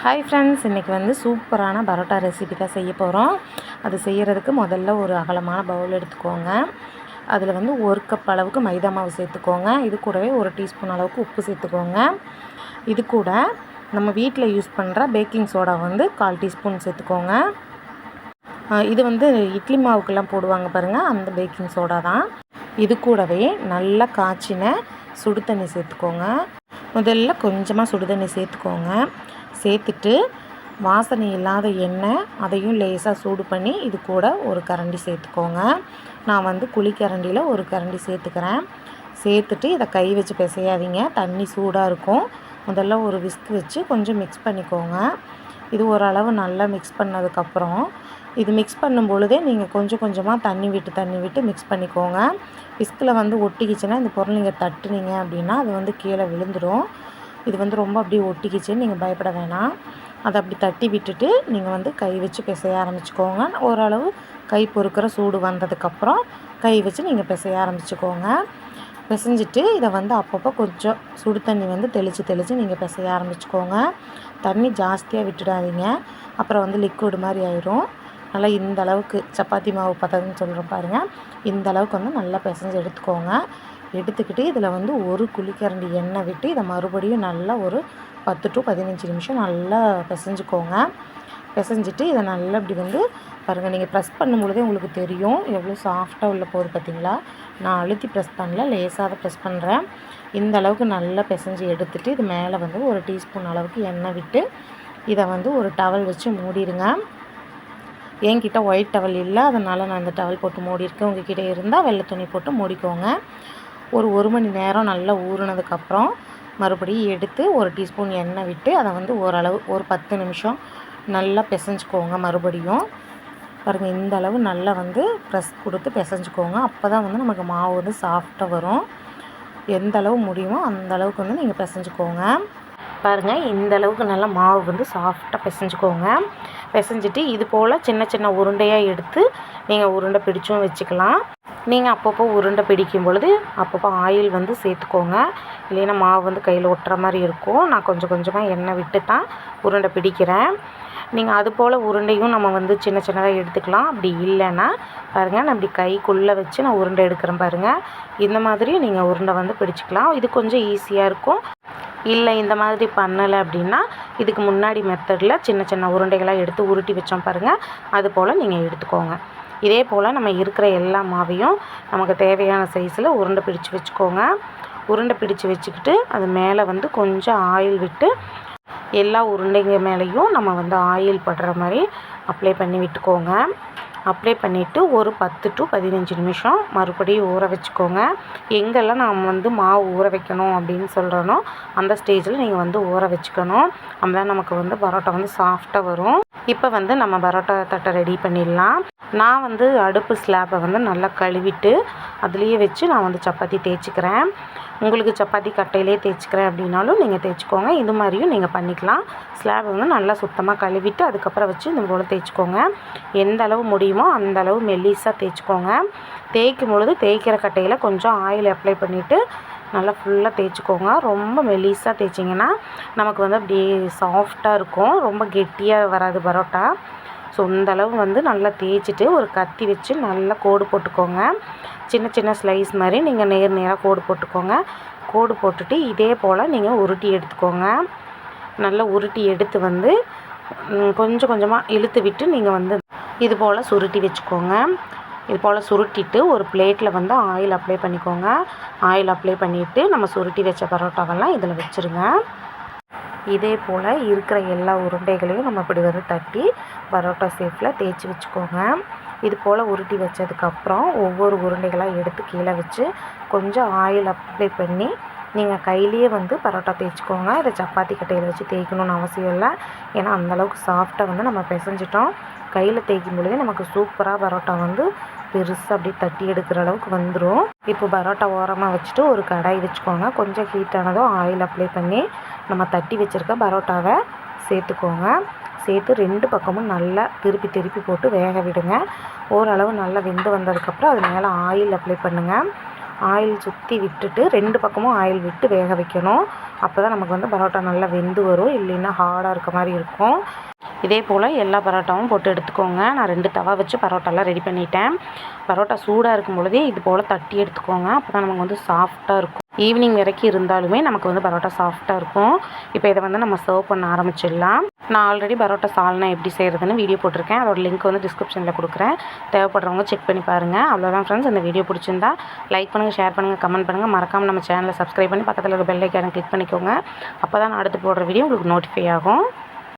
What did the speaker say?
Hi friends, இன்றைக்கி வந்து சூப்பரான பரோட்டா ரெசிபி தான் செய்ய போகிறோம். அது செய்கிறதுக்கு முதல்ல ஒரு அகலமான பவுல் எடுத்துக்கோங்க. அதில் வந்து 1 கப் அளவுக்கு மைதா மாவு சேர்த்துக்கோங்க. இது கூடவே 1 டீஸ்பூன் அளவுக்கு உப்பு சேர்த்துக்கோங்க. இது கூட நம்ம வீட்டில் யூஸ் பண்ணுற பேக்கிங் சோடா வந்து 1/4 டீஸ்பூன் சேர்த்துக்கோங்க. இது வந்து இட்லி மாவுக்கெல்லாம் போடுவாங்க பாருங்கள், அந்த பேக்கிங் சோடா தான். இது கூடவே நல்லா காய்ச்சின சுடு தண்ணி சேர்த்துக்கோங்க. முதல்ல கொஞ்சமாக சுடு தண்ணி சேர்த்துக்கோங்க. சேர்த்துட்டு வாசனை இல்லாத எண்ணெய் அதையும் லேசாக சூடு பண்ணி இது கூட ஒரு கரண்டி சேர்த்துக்கோங்க. நான் வந்து குழிக்கரண்டியில் ஒரு கரண்டி சேர்த்துக்கிறேன். சேர்த்துட்டு இதை கை வச்சு பிசையாதீங்க, தண்ணி சூடாக இருக்கும். முதல்ல ஒரு விஸ்க் வச்சு கொஞ்சம் மிக்ஸ் பண்ணிக்கோங்க. இது ஓரளவு நல்லா மிக்ஸ் பண்ணதுக்கப்புறம் இது மிக்ஸ் பண்ணும் பொழுதே நீங்கள் கொஞ்சம் கொஞ்சமாக தண்ணி விட்டு மிக்ஸ் பண்ணிக்கோங்க. விஸ்கில் வந்து ஒட்டிக்கிச்சுன்னா இந்த பொருள் நீங்கள் தட்டுனீங்க அப்படின்னா அது வந்து கீழே விழுந்துடும். இது வந்து ரொம்ப அப்படியே ஒட்டிக்கிச்சுன்னு நீங்கள் பயப்பட வேணாம். அதை அப்படி தட்டி விட்டுட்டு நீங்கள் வந்து கை வச்சு பிசைய ஆரம்பிச்சுக்கோங்க. ஓரளவு கை பொறுக்கிற சூடு வந்ததுக்கப்புறம் கை வச்சு நீங்கள் பிசைய ஆரம்பிச்சுக்கோங்க. பிசைஞ்சிட்டு இதை வந்து அப்பப்போ கொஞ்சம் சுடு தண்ணி வந்து தெளித்து நீங்கள் பிசைய ஆரம்பிச்சுக்கோங்க. தண்ணி ஜாஸ்தியாக விட்டுடாதீங்க, அப்புறம் வந்து லிக்விட் மாதிரி ஆயிரும். நல்லா இந்த அளவுக்கு சப்பாத்தி மாவு பதம்னு சொல்கிறோம் பாருங்கள், இந்த அளவுக்கு வந்து நல்லா பிசைஞ்சு எடுத்துக்கோங்க. எடுத்துக்கிட்டு இதில் வந்து ஒரு குழிக்கரண்டி எண்ணெய் விட்டு இதை மறுபடியும் நல்லா ஒரு 10 to 15 நிமிஷம் நல்லா பிசைஞ்சுக்கோங்க. பிசைஞ்சிட்டு இதை நல்லா இப்படி வந்து பாருங்கள், நீங்கள் ப்ரெஸ் பண்ணும்பொழுதே உங்களுக்கு தெரியும் எவ்வளோ சாஃப்டாக உள்ள போகுது பார்த்தீங்களா. நான் அழுத்தி ப்ரெஸ் பண்ணல, லேசாக தான் ப்ரெஸ் பண்ணுறேன். இந்த அளவுக்கு நல்லா பிசைஞ்சு எடுத்துகிட்டு இது மேலே வந்து 1 டீஸ்பூன் அளவுக்கு எண்ணெய் விட்டு இதை வந்து ஒரு டவல் வச்சு மூடிடுங்க. என்கிட்ட ஒயிட் டவல் இல்லை, அதனால் நான் இந்த டவல் போட்டு மூடியிருக்கேன். உங்ககிட்ட இருந்தால் வெள்ளை துணி போட்டு மூடிக்கோங்க. ஒரு மணி நேரம் நல்லா ஊறினதுக்கப்புறம் மறுபடியும் எடுத்து 1 டீஸ்பூன் எண்ணெய் விட்டு அதை வந்து ஓரளவு ஒரு 10 நிமிஷம் நல்லா பிசைஞ்சுக்கோங்க. மறுபடியும் பாருங்கள், இந்த அளவு நல்லா வந்து ப்ரெஸ் கொடுத்து பிசைஞ்சுக்கோங்க. அப்போ தான் வந்து நமக்கு மாவு வந்து சாஃப்டாக வரும். எந்த அளவு முடியுமோ அந்த அளவுக்கு வந்து நீங்கள் பிசைஞ்சுக்கோங்க. பாருங்கள், இந்த அளவுக்கு நல்லா மாவு வந்து சாஃப்டாக பிசைஞ்சுக்கோங்க. பிசைஞ்சிட்டு இது போல் சின்ன சின்ன உருண்டையாக எடுத்து நீங்கள் உருண்டை பிடிச்சும் வச்சுக்கலாம். நீங்கள் அப்பப்போ உருண்டை பிடிக்கும் பொழுது அப்பப்போ ஆயில் வந்து சேர்த்துக்கோங்க, இல்லைன்னா மாவு வந்து கையில் ஒட்டுற மாதிரி இருக்கும். நான் கொஞ்சம் கொஞ்சமாக எண்ணெய் விட்டு தான் உருண்டை பிடிக்கிறேன். நீங்கள் அது போல் உருண்டையும் நம்ம வந்து சின்ன சின்னதாக எடுத்துக்கலாம். அப்படி இல்லைன்னா பாருங்கள், நான் இப்படி கைக்குள்ளே வச்சு நான் உருண்டை எடுக்கிறேன் பாருங்கள். இந்த மாதிரி நீங்கள் உருண்டை வந்து பிடிச்சிக்கலாம். இது கொஞ்சம் ஈஸியாக இருக்கும். இல்லை இந்த மாதிரி பண்ணலை அப்படின்னா இதுக்கு முன்னாடி மெத்தடில் சின்ன சின்ன உருண்டைகளாக எடுத்து உருட்டி வச்சோம் பாருங்கள், அது போல் நீங்கள் எடுத்துக்கோங்க. இதே போல் நம்ம இருக்கிற எல்லா மாவையும் நமக்கு தேவையான சைஸில் உருண்டை பிடிச்சி வச்சுக்கோங்க. உருண்டை பிடிச்சி வச்சுக்கிட்டு அது மேலே வந்து கொஞ்சம் ஆயில் விட்டு எல்லா உருண்டைங்க மேலேயும் நம்ம வந்து ஆயில் படுற மாதிரி அப்ளை பண்ணி விட்டுக்கோங்க. அப்ளை பண்ணிவிட்டு ஒரு 10 to 15 நிமிஷம் மறுபடியும் ஊற வச்சுக்கோங்க. எங்கெல்லாம் நாம் வந்து மாவு ஊற வைக்கணும் அப்படின்னு சொல்கிறனோ அந்த ஸ்டேஜில் நீங்கள் வந்து ஊற வச்சுக்கணும். அப்போ தான் நமக்கு வந்து பரோட்டா வந்து சாஃப்டாக வரும். இப்போ வந்து நம்ம பரோட்டா தட்டை ரெடி பண்ணிடலாம். நான் வந்து அடுப்பு ஸ்லாப்பை வந்து நல்லா கழுவிட்டு அதுலேயே வச்சு நான் வந்து சப்பாத்தி தேய்ச்சிக்கிறேன். உங்களுக்கு சப்பாத்தி கட்டையிலே தேய்ச்சிக்கிறேன் அப்படின்னாலும் நீங்கள் தேய்ச்சிக்கோங்க. இது மாதிரியும் நீங்கள் பண்ணிக்கலாம். ஸ்லாப் வந்து நல்லா சுத்தமாக கழுவிட்டு அதுக்கப்புறம் வச்சு இந்த போல் தேய்ச்சிக்கோங்க. எந்த அளவு முடியுமோ அந்த அளவு மெல்லிஸாக தேய்ச்சிக்கோங்க. தேய்க்கும் பொழுது தேய்க்கிற கட்டையில் கொஞ்சம் ஆயில் அப்ளை பண்ணிவிட்டு நல்லா ஃபுல்லாக தேய்ச்சிக்கோங்க. ரொம்ப மெல்லிஸாக தேய்ச்சிங்கன்னா நமக்கு வந்து அப்படியே சாஃப்டாக இருக்கும், ரொம்ப கெட்டியாக வராது பரோட்டா. ஸோ இந்த அளவு வந்து நல்லா தேய்ச்சிட்டு ஒரு கத்தி வச்சு நல்லா கோடு போட்டுக்கோங்க. சின்ன சின்ன ஸ்லைஸ் மாதிரி நீங்கள் நேராக கோடு போட்டுக்கோங்க. கோடு போட்டுட்டு இதே போல் நீங்கள் உருட்டி எடுத்துக்கோங்க. நல்லா உருட்டி எடுத்து வந்து கொஞ்சம் கொஞ்சமாக இழுத்து விட்டு நீங்கள் வந்து இது போல் சுருட்டி வச்சுக்கோங்க. இது போல் சுருட்டிட்டு ஒரு பிளேட்டில் வந்து ஆயில் அப்ளை பண்ணிக்கோங்க. ஆயில் அப்ளை பண்ணிவிட்டு நம்ம சுருட்டி வச்ச பரோட்டாவெல்லாம் இதில் வச்சுருங்க. இதே போல் இருக்கிற எல்லா உருண்டைகளையும் நம்ம இப்படி வந்து தட்டி பரோட்டா ஷேப்பில் தேய்ச்சி வச்சுக்கோங்க. இது போல் உருட்டி வச்சதுக்கப்புறம் ஒவ்வொரு உருண்டைகளாக எடுத்து கீழே வச்சு கொஞ்சம் ஆயில் அப்ளை பண்ணி நீங்கள் கையிலேயே வந்து பரோட்டா தேய்ச்சிக்கோங்க. இதை சப்பாத்தி கட்டையில் வச்சு தேய்க்கணும்னு அவசியம் இல்லை, ஏன்னா அந்தளவுக்கு சாஃப்டாக வந்து நம்ம பிசைஞ்சிட்டோம். கையில் தேய்க்கும் பொழுதே நமக்கு சூப்பராக பரோட்டா வந்து பெருசாக அப்படியே தட்டி எடுக்கிற அளவுக்கு வந்துடும். இப்போ பரோட்டா ஓரமாக வச்சுட்டு ஒரு கடாய் வச்சுக்கோங்க. கொஞ்சம் ஹீட் ஆனதும் ஆயில் அப்ளை பண்ணி நம்ம தட்டி வச்சுருக்க பரோட்டாவை சேர்த்துக்கோங்க. சேர்த்து 2 பக்கமும் நல்லா திருப்பி போட்டு வேக விடுங்க. ஓரளவு நல்லா வெந்து வந்ததுக்கப்புறம் அது மேலே ஆயில் அப்ளை பண்ணுங்கள். ஆயில் சுற்றி விட்டுட்டு 2 பக்கமும் ஆயில் விட்டு வேக வைக்கணும். அப்போ தான் நமக்கு வந்து பரோட்டா நல்லா வெந்து வரும், இல்லைன்னா ஹார்டாக இருக்க மாதிரி இருக்கும். இதே போல் எல்லா பரோட்டாவும் போட்டு எடுத்துக்கோங்க. நான் 2 தவா வச்சு பரோட்டாலாம் ரெடி பண்ணிட்டேன். பரோட்டா சூடாக இருக்கும் பொழுதே இது போல் தட்டி எடுத்துக்கோங்க. அப்போ தான் நமக்கு வந்து சாஃப்டாக இருக்கும். ஈவினிங் வரைக்கும் இருந்தாலுமே நமக்கு வந்து பரோட்டா சாஃப்டாக இருக்கும். இப்போ இதை வந்து நம்ம சர்வ் பண்ண ஆரம்பிச்சிடலாம். நான் ஆல்ரெடி பரோட்டா சால்னா எப்படி செய்கிறதுன்னு வீடியோ போட்டிருக்கேன். அதோட லிங்க் வந்து டிஸ்கிரிப்ஷனில் கொடுக்குறேன். தேவைப்படுறவங்க செக் பண்ணி பாருங்கள். அவ்வளோதான் ஃப்ரெண்ட்ஸ். இந்த வீடியோ பிடிச்சிருந்தா லைக் பண்ணுங்கள், ஷேர் பண்ணுங்கள், கமெண்ட் பண்ணுங்கள். மறக்காமல் நம்ம சேனலை சப்ஸ்கிரைப் பண்ணி பக்கத்தில் இருக்க பெல் ஐக்கானை கிளிக் பண்ணிக்கோங்க. அப்போ தான் நான் அடுத்து போடுற வீடியோ உங்களுக்கு நோட்டிஃபை ஆகும்.